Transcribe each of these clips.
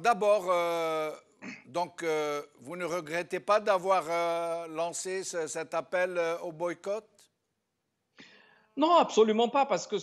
d'abord, vous ne regrettez pas d'avoir lancé cet appel au boycott? Non, absolument pas, parce que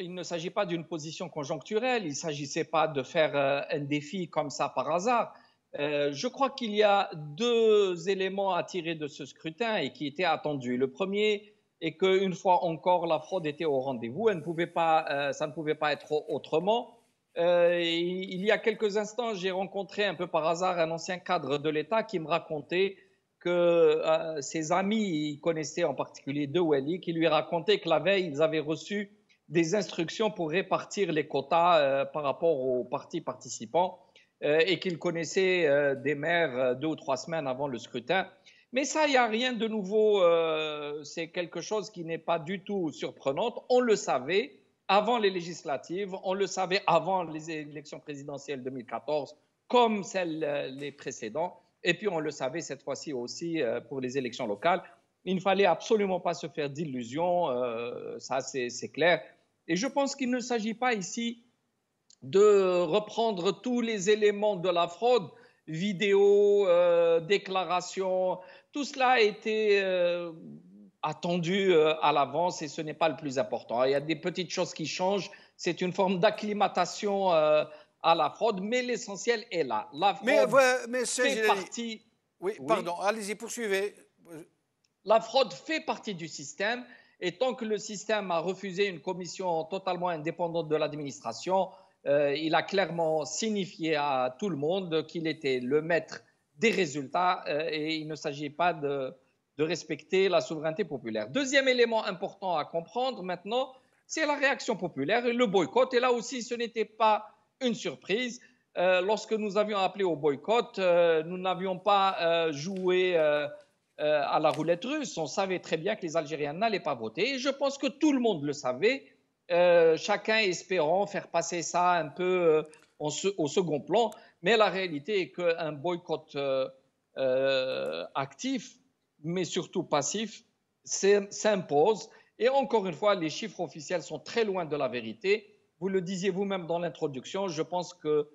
il ne s'agit pas d'une position conjoncturelle, il ne s'agissait pas de faire un défi comme ça par hasard. Je crois qu'il y a deux éléments à tirer de ce scrutin et qui étaient attendus. Le premier est qu'une fois encore, la fraude était au rendez-vous, ça ne pouvait pas être autrement. Il y a quelques instants, j'ai rencontré un peu par hasard un ancien cadre de l'État qui me racontait que ses amis, il connaissait en particulier De Welly, qui lui racontaient que la veille, ils avaient reçu des instructions pour répartir les quotas par rapport aux partis participants et qu'il connaissait des maires 2 ou 3 semaines avant le scrutin. Mais ça, il n'y a rien de nouveau. C'est quelque chose qui n'est pas du tout surprenant. On le savait avant les législatives, on le savait avant les élections présidentielles 2014, comme celles les précédentes. Et puis, on le savait cette fois-ci aussi pour les élections locales. Il ne fallait absolument pas se faire d'illusions, ça c'est clair. Et je pense qu'il ne s'agit pas ici de reprendre tous les éléments de la fraude, vidéos, déclarations, tout cela a été attendu à l'avance et ce n'est pas le plus important. Il y a des petites choses qui changent, c'est une forme d'acclimatation à la fraude, mais l'essentiel est là. La fraude fait partie... Oui, pardon, allez-y, poursuivez. La fraude fait partie du système et tant que le système a refusé une commission totalement indépendante de l'administration, il a clairement signifié à tout le monde qu'il était le maître des résultats et il ne s'agit pas de respecter la souveraineté populaire. Deuxième élément important à comprendre maintenant, c'est la réaction populaire et le boycott. Et là aussi, ce n'était pas une surprise. Lorsque nous avions appelé au boycott, nous n'avions pas joué à la roulette russe. On savait très bien que les Algériens n'allaient pas voter. Et je pense que tout le monde le savait, chacun espérant faire passer ça un peu au second plan. Mais la réalité est qu'un boycott actif, mais surtout passif, s'impose. Et encore une fois, les chiffres officiels sont très loin de la vérité. Vous le disiez vous-même dans l'introduction, je pense que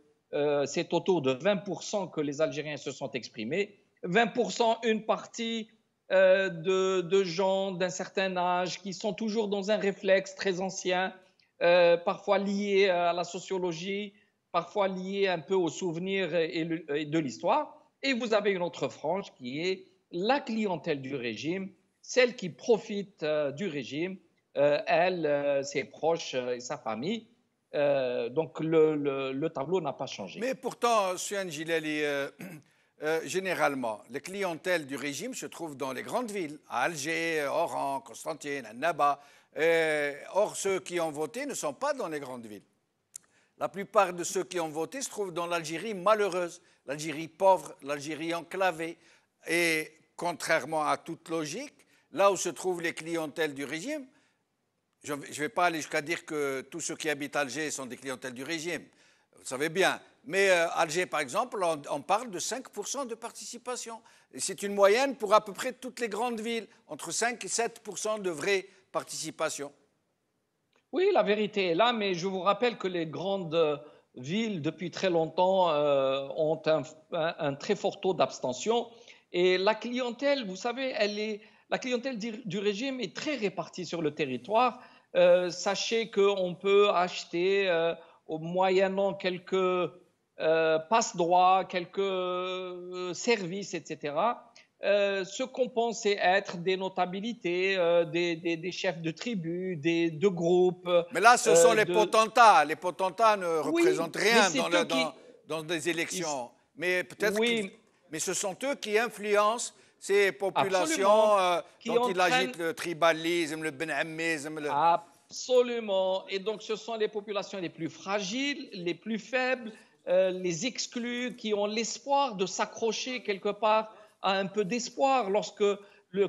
c'est autour de 20% que les Algériens se sont exprimés. 20%, une partie de gens d'un certain âge qui sont toujours dans un réflexe très ancien, parfois lié à la sociologie, parfois lié un peu aux souvenirs et de l'histoire. Et vous avez une autre frange qui est la clientèle du régime, celle qui profite du régime, elle, ses proches et sa famille. Donc le tableau n'a pas changé. Mais pourtant, Soufiane Djilali, généralement, les clientèles du régime se trouvent dans les grandes villes, à Alger, Oran, Constantine, Annaba. Or, ceux qui ont voté ne sont pas dans les grandes villes. La plupart de ceux qui ont voté se trouvent dans l'Algérie malheureuse, l'Algérie pauvre, l'Algérie enclavée. Et contrairement à toute logique, là où se trouvent les clientèles du régime, je ne vais pas aller jusqu'à dire que tous ceux qui habitent Alger sont des clientèles du régime, vous savez bien. Mais Alger, par exemple, on parle de 5% de participation. C'est une moyenne pour à peu près toutes les grandes villes, entre 5 et 7% de vraie participation. Oui, la vérité est là, mais je vous rappelle que les grandes villes, depuis très longtemps, ont un très fort taux d'abstention. Et la clientèle, vous savez, la clientèle du régime est très répartie sur le territoire. Sachez qu'on peut acheter, moyennant quelques passe-droits, quelques services, etc., ce qu'on pensait être des notabilités, des chefs de tribus, de groupes. Mais là, ce sont les potentats. Les potentats ne représentent rien dans des élections. Mais peut-être mais ce sont eux qui influencent ces populations dont il agite le tribalisme, le benhamisme. Absolument. Et donc, ce sont les populations les plus fragiles, les plus faibles, les exclus, qui ont l'espoir de s'accrocher quelque part à un peu d'espoir lorsque,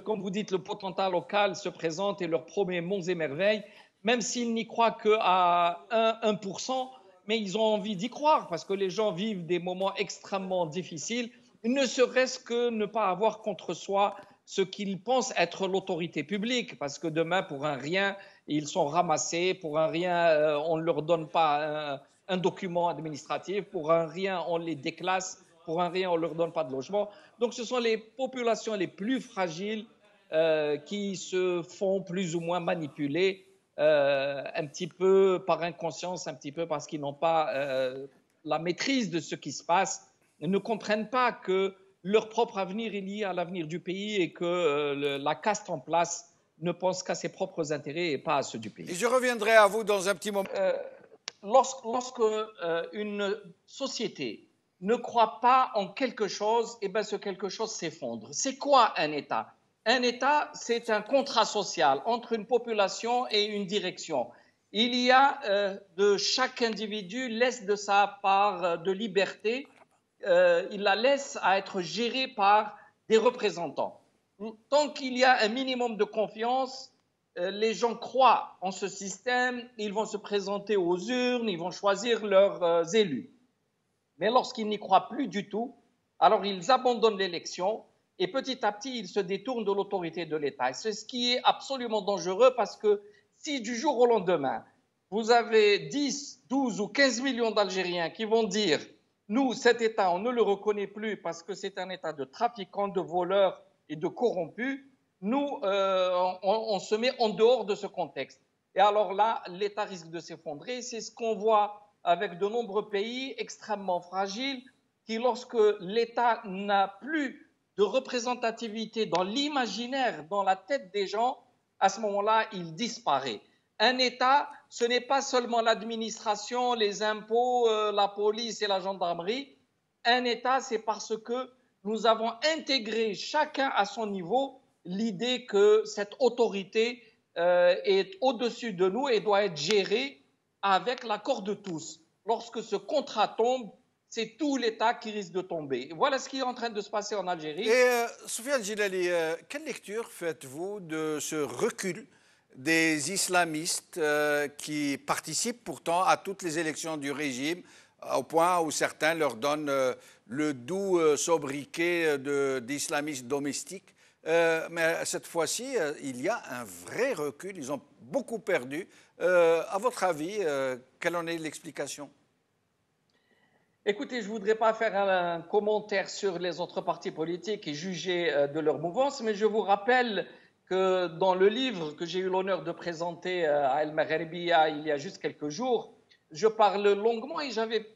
comme vous dites, le potentat local se présente et leur promet monts et merveilles, même s'ils n'y croient qu'à 1%, mais ils ont envie d'y croire parce que les gens vivent des moments extrêmement difficiles, ne serait-ce que ne pas avoir contre soi ce qu'ils pensent être l'autorité publique, parce que demain, pour un rien, ils sont ramassés, pour un rien, on ne leur donne pas un document administratif, pour un rien, on les déclasse, pour un rien, on ne leur donne pas de logement. Donc, ce sont les populations les plus fragiles qui se font plus ou moins manipuler un petit peu par inconscience, un petit peu parce qu'ils n'ont pas la maîtrise de ce qui se passe, ne comprennent pas que leur propre avenir est lié à l'avenir du pays et que la caste en place ne pense qu'à ses propres intérêts et pas à ceux du pays. Et je reviendrai à vous dans un petit moment. Lorsque une société ne croit pas en quelque chose, eh bien ce quelque chose s'effondre. C'est quoi un État? Un État, c'est un contrat social entre une population et une direction. Il y a de chaque individu laisse de sa part de liberté, il la laisse à être gérée par des représentants. Tant qu'il y a un minimum de confiance, les gens croient en ce système, ils vont se présenter aux urnes, ils vont choisir leurs élus. Mais lorsqu'ils n'y croient plus du tout, alors ils abandonnent l'élection et petit à petit, ils se détournent de l'autorité de l'État. C'est ce qui est absolument dangereux parce que si du jour au lendemain, vous avez 10, 12 ou 15 millions d'Algériens qui vont dire « Nous, cet État, on ne le reconnaît plus parce que c'est un État de trafiquants, de voleurs et de corrompus », nous, on se met en dehors de ce contexte. Et alors là, l'État risque de s'effondrer. C'est ce qu'on voit avec de nombreux pays extrêmement fragiles qui, lorsque l'État n'a plus de représentativité dans l'imaginaire, dans la tête des gens, à ce moment-là, il disparaît. Un État, ce n'est pas seulement l'administration, les impôts, la police et la gendarmerie. Un État, c'est parce que nous avons intégré chacun à son niveau l'idée que cette autorité est au-dessus de nous et doit être gérée avec l'accord de tous. Lorsque ce contrat tombe, c'est tout l'État qui risque de tomber. Voilà ce qui est en train de se passer en Algérie. Et Soufiane Djilali, quelle lecture faites-vous de ce recul des islamistes qui participent pourtant à toutes les élections du régime, au point où certains leur donnent le doux sobriquet d'islamistes domestiques? Mais cette fois-ci, il y a un vrai recul. Ils ont beaucoup perdu. À votre avis, quelle en est l'explication? Écoutez, je ne voudrais pas faire un commentaire sur les autres partis politiques et juger de leur mouvance, mais je vous rappelle que dans le livre que j'ai eu l'honneur de présenter à El Maghribiya il y a juste quelques jours, je parle longuement et j'avais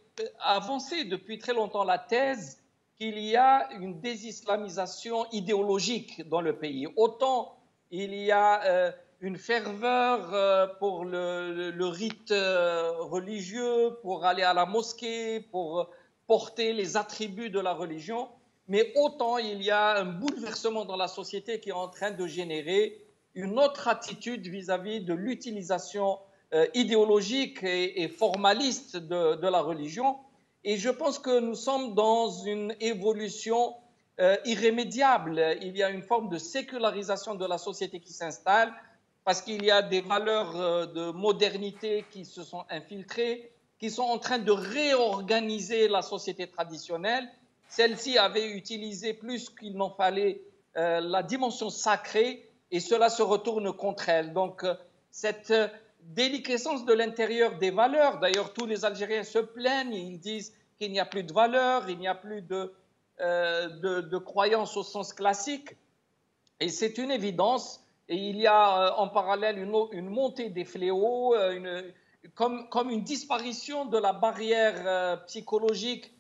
avancé depuis très longtemps la thèse qu'il y a une désislamisation idéologique dans le pays. Autant il y a une ferveur pour le rite religieux, pour aller à la mosquée, pour porter les attributs de la religion, mais autant il y a un bouleversement dans la société qui est en train de générer une autre attitude vis-à-vis de l'utilisation idéologique et formaliste de la religion. Et je pense que nous sommes dans une évolution irrémédiable. Il y a une forme de sécularisation de la société qui s'installe parce qu'il y a des valeurs de modernité qui se sont infiltrées, qui sont en train de réorganiser la société traditionnelle. Celle-ci avait utilisé plus qu'il n'en fallait la dimension sacrée et cela se retourne contre elle. Donc cette déliquescence de l'intérieur des valeurs, d'ailleurs tous les Algériens se plaignent, ils disent qu'il n'y a plus de valeurs, il n'y a plus de croyances au sens classique et c'est une évidence. Et il y a en parallèle une montée des fléaux, comme une disparition de la barrière psychologique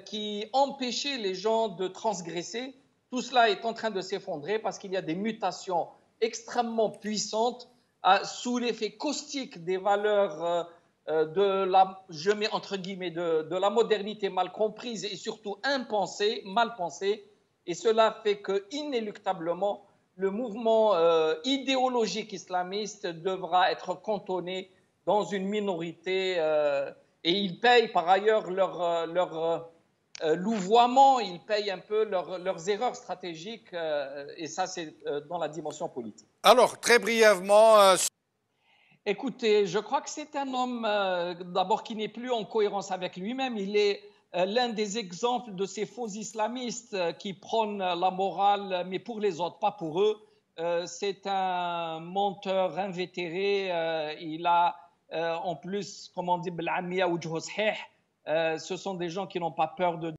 qui empêchait les gens de transgresser. Tout cela est en train de s'effondrer parce qu'il y a des mutations extrêmement puissantes sous l'effet caustique des valeurs de la, je mets entre guillemets, de la modernité mal comprise et surtout impensée, mal pensée. Et cela fait que inéluctablement, le mouvement idéologique islamiste devra être cantonné dans une minorité et ils payent par ailleurs leur louvoiement, ils payent un peu leurs erreurs stratégiques et ça c'est dans la dimension politique. Alors, très brièvement... Écoutez, je crois que c'est un homme d'abord qui n'est plus en cohérence avec lui-même, il est l'un des exemples de ces faux islamistes qui prônent la morale, mais pour les autres, pas pour eux. C'est un menteur invétéré. Il a En plus, comme on dit, ce sont des gens qui n'ont pas peur de